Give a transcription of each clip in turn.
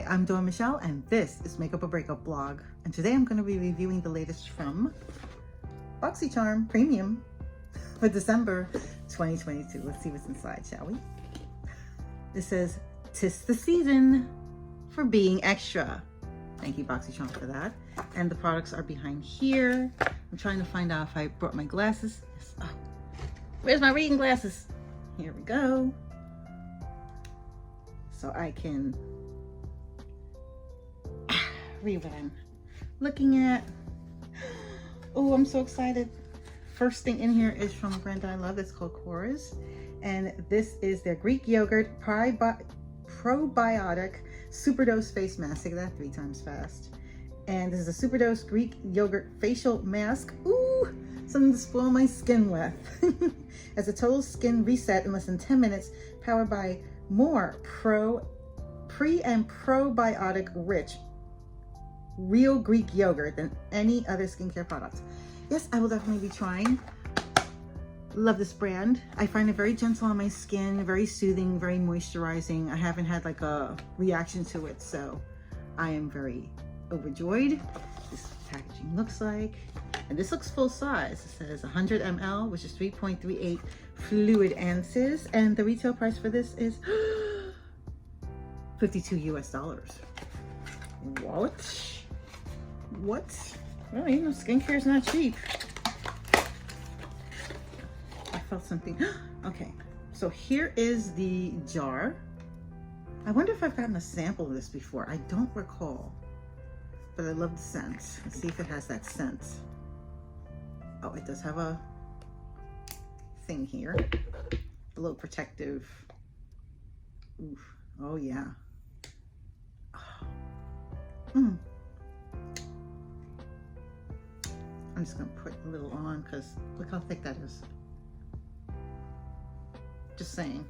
I'm Dawn Michelle, and this is Makeup or Breakup blog. And today I'm going to be reviewing the latest from BoxyCharm Premium for December 2022. Let's see what's inside, shall we? It says, "'Tis the season for being extra." Thank you, BoxyCharm, for that. And the products are behind here. I'm trying to find out if I brought my glasses. Yes. Oh. Where's my reading glasses? Here we go. So I can read what I'm looking at. Oh, I'm so excited. First thing in here is from a brand I love. It's called Chorus. And this is their Greek yogurt probiotic superdose face mask. Say that 3 times fast. And this is a superdose Greek yogurt facial mask. Ooh, something to spoil my skin with. As a total skin reset in less than 10 minutes, powered by more pre and probiotic rich real Greek yogurt than any other skincare product. Yes, I will definitely be trying. Love this brand. I find it very gentle on my skin, very soothing, very moisturizing. I haven't had like a reaction to it, so I am very overjoyed. This packaging looks like, and this looks full size. It says 100 ml, which is 3.38 fluid ounces, and the retail price for this is $52 US. What? Well, you know, skincare is not cheap. I felt something. Okay, so here is the jar. I wonder if I've gotten a sample of this before. I don't recall, but I love the scent. Let's see if it has that scent. Oh, it does have a thing here. A little protective. Oof. Oh yeah. I'm just gonna put a little on because look how thick that is. Just saying.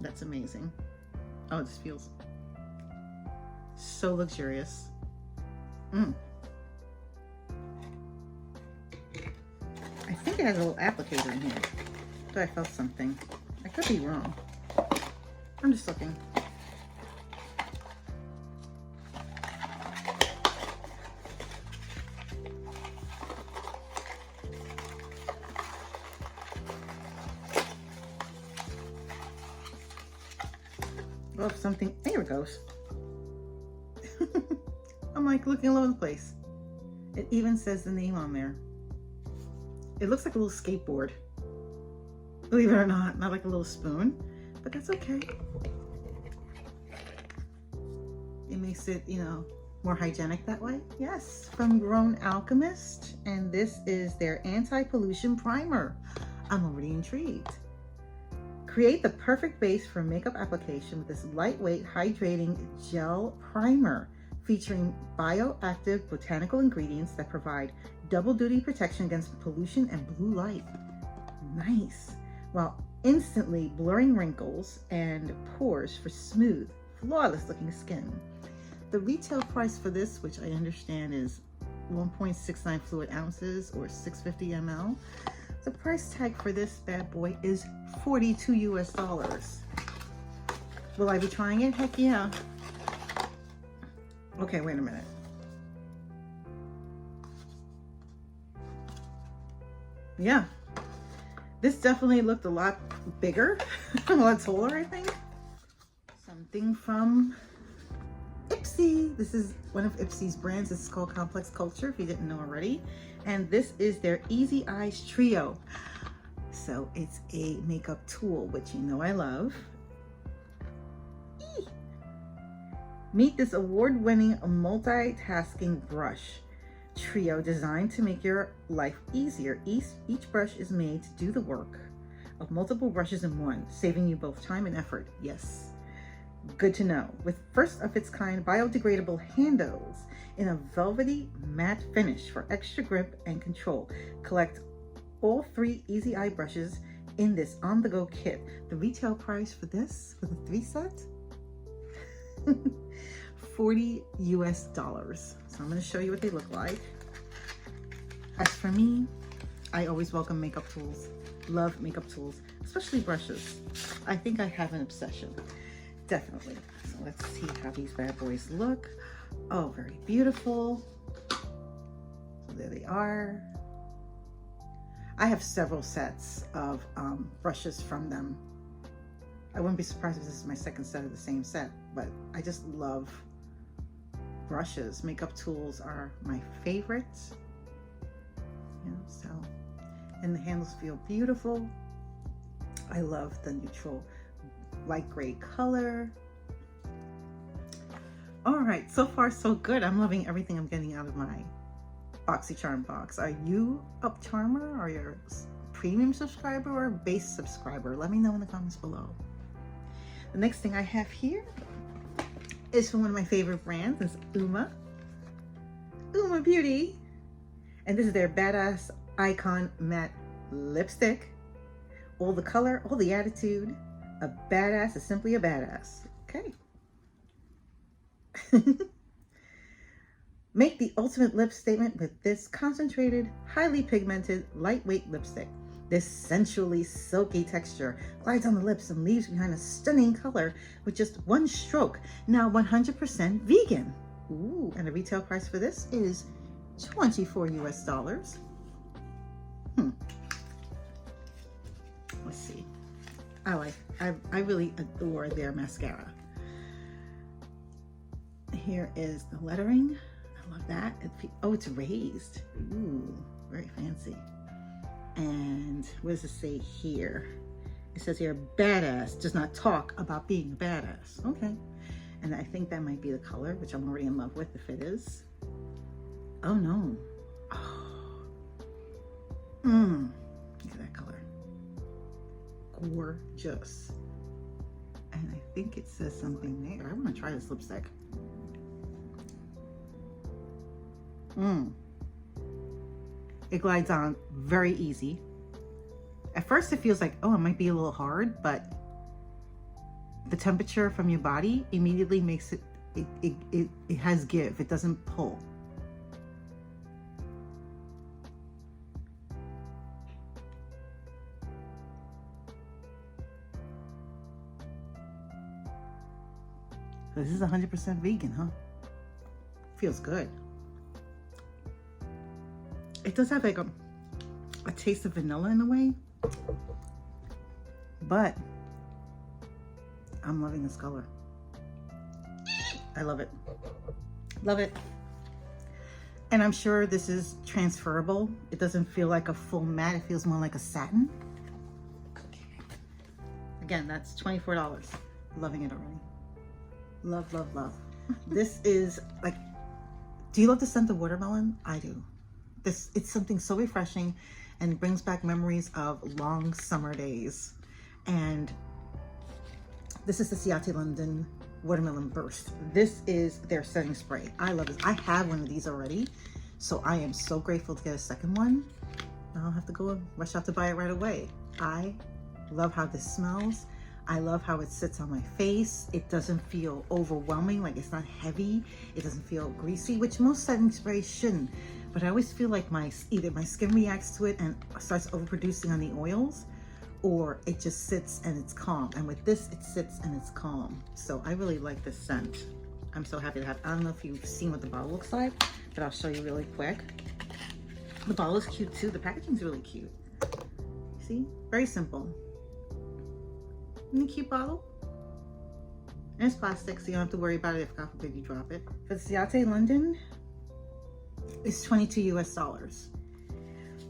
That's amazing. Oh, this feels so luxurious. I think it has a little applicator in here. But I felt something. I could be wrong. I'm just looking. Oh, something. There it goes. I'm like looking all over the place. It even says the name on there. It looks like a little skateboard. Believe it or not like a little spoon, but that's okay. It makes it, you know, more hygienic that way. Yes, from Grown Alchemist, and this is their anti-pollution primer. I'm already intrigued. Create the perfect base for makeup application with this lightweight, hydrating gel primer featuring bioactive botanical ingredients that provide double duty protection against pollution and blue light. Nice. While instantly blurring wrinkles and pores for smooth, flawless looking skin. The retail price for this, which I understand is 1.69 fluid ounces or 650 ml. The price tag for this bad boy is $42 US. Will I be trying it? Heck yeah. Okay, wait a minute. Yeah, this definitely looked a lot bigger, a lot taller, I think. Something from Ipsy. This is one of Ipsy's brands. This is called Complex Culture, if you didn't know already. And this is their Easy Eyes Trio. So it's a makeup tool, which you know I love. Eee! Meet this award-winning multitasking brush trio designed to make your life easier. Each brush is made to do the work of multiple brushes in one, saving you both time and effort. Yes, good to know. With first of its kind biodegradable handles in a velvety matte finish for extra grip and control. Collect all 3 Easy Eye brushes in this on-the-go kit. The retail price for this, for the 3 set, $40 US. So I'm going to show you what they look like. As for me, I always welcome makeup tools. Love makeup tools, especially brushes. I think I have an obsession. definitely. So let's see how these bad boys look. Oh, very beautiful. So there they are. I have several sets of brushes from them. I wouldn't be surprised if this is my second set of the same set, but I just love brushes. Makeup tools are my favorites. Yeah, so, and the handles feel beautiful. I love the neutral light gray color. All right, so far so good. I'm loving everything I'm getting out of my BoxyCharm box. Are you a charmer? Are you a premium subscriber or a base subscriber? Let me know in the comments below. The next thing I have here is from one of my favorite brands. It's Uma Beauty. And this is their Badass Icon Matte Lipstick. All the color, all the attitude. A badass is simply a badass. Okay. Make the ultimate lip statement with this concentrated, highly pigmented, lightweight lipstick. This sensually silky texture glides on the lips and leaves behind a stunning color with just one stroke. Now 100% vegan. Ooh, and the retail price for this is $24 US. Let's see. I really adore their mascara. Here is the lettering. I love that. Oh, it's raised. Ooh, very fancy. And what does it say here? It says here, badass does not talk about being a badass. Okay. And I think that might be the color, which I'm already in love with if it is. Oh no. Oh. Look at that color. Gorgeous. And I think it says something there. I want to try this lipstick. It glides on very easy. At first it feels like, oh, it might be a little hard, but the temperature from your body immediately makes it has give. It doesn't pull. So this is 100% vegan, huh? Feels good. It does have like a taste of vanilla in a way, but I'm loving this color. I love it. Love it. And I'm sure this is transferable. It doesn't feel like a full matte. It feels more like a satin. Again, that's $24. Loving it already. Love, love, love. This is like, do you love the scent of watermelon? I do. It's something so refreshing and brings back memories of long summer days. And this is the Ciate London Watermelon Burst. This is their setting spray. I love this. I have one of these already, so I am so grateful to get a second one. I'll have to go and rush out to buy it right away. I love how this smells. I love how it sits on my face. It doesn't feel overwhelming, like it's not heavy. It doesn't feel greasy, which most setting sprays shouldn't. But I always feel like either my skin reacts to it and starts overproducing on the oils, or it just sits and it's calm. And with this, it sits and it's calm. So I really like this scent. I'm so happy to have. I don't know if you've seen what the bottle looks like, but I'll show you really quick. The bottle is cute too. The packaging's really cute. See, very simple. Isn't it a cute bottle? And it's plastic, so you don't have to worry about it if God forbid you drop it. For the Ciate London, it's $22 US.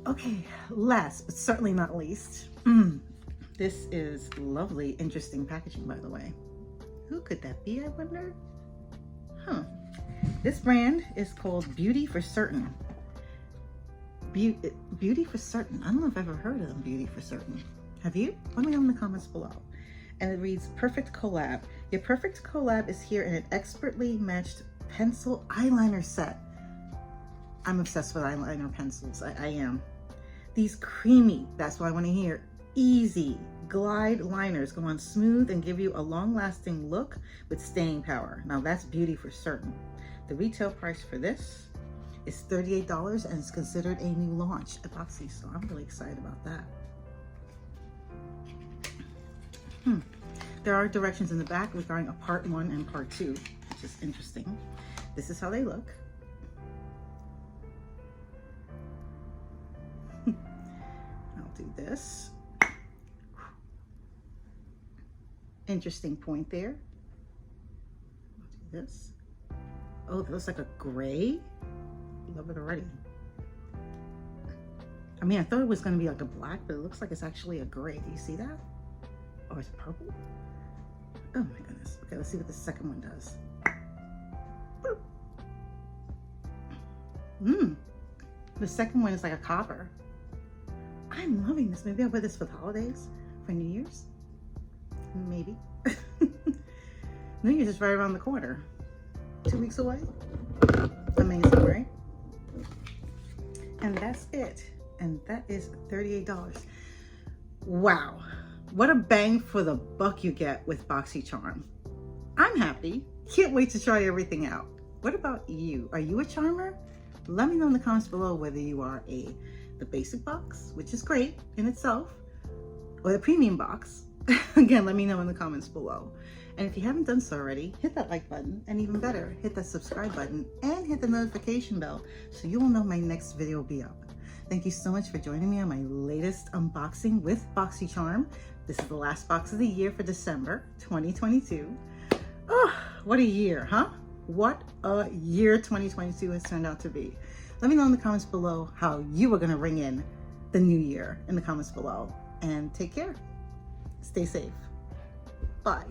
Okay, last but certainly not least, this is lovely, interesting packaging, by the way. Who could that be, I wonder? Huh. This brand is called Beauty for Certain. Beauty for Certain. I don't know if I've ever heard of them, Beauty for Certain. Have you? Let me know in the comments below. And it reads, perfect collab. Your perfect collab is here in an expertly matched pencil eyeliner set. I'm obsessed with eyeliner pencils. I am. These creamy, that's what I want to hear, easy glide liners go on smooth and give you a long-lasting look with staying power. Now that's Beauty for Certain. The retail price for this is $38 and it's considered a new launch at Boxy, so I'm really excited about that. there are directions in the back regarding a part 1 and part 2, which is interesting. This is how they look. I'll do this. Interesting point there. I'll do this. Oh, that looks like a gray. Love it already. I mean, I thought it was going to be like a black, but it looks like it's actually a gray. Do you see that? Oh, it's purple? Oh my goodness. Okay, let's see what the second one does. The second one is like a copper. I'm loving this. Maybe I'll wear this for the holidays, for New Year's. Maybe. New Year's is right around the corner. 2 weeks away. Amazing, right? And that's it. And that is $38. Wow. What a bang for the buck you get with BoxyCharm. I'm happy. Can't wait to try everything out. What about you? Are you a charmer? Let me know in the comments below whether you are the basic box, which is great in itself, or the premium box. Again, let me know in the comments below. And if you haven't done so already, hit that like button, and even better, hit that subscribe button and hit the notification bell so you will know my next video will be up. Thank you so much for joining me on my latest unboxing with BoxyCharm. This is the last box of the year for December 2022. Oh, what a year, huh? What a year 2022 has turned out to be. Let me know in the comments below how you are going to ring in the new year in the comments below. And take care. Stay safe. Bye.